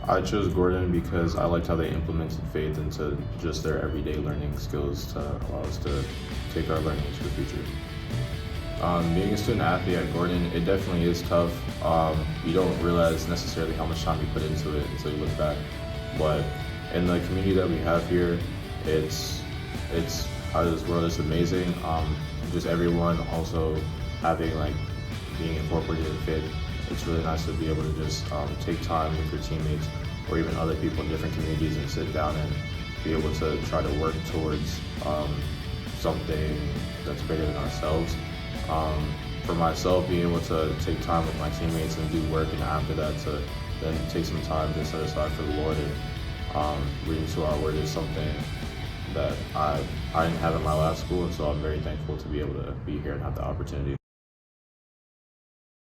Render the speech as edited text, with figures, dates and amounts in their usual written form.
I chose Gordon because I liked how they implemented faith into just their everyday learning skills to allow us to take our learning into the future. Being a student athlete at Gordon, it definitely is tough. You don't realize necessarily how much time you put into it until you look back. But in the community that we have here, it's out of this world. It's amazing. Just everyone also having like being incorporated in faith. It's really nice to be able to just take time with your teammates or even other people in different communities and sit down and be able to try to work towards something that's bigger than ourselves. For myself, being able to take time with my teammates and do work, and after that to then take some time to set aside for the Lord and reading to our word is something that I didn't have in my last school, and so I'm very thankful to be able to be here and have the opportunity.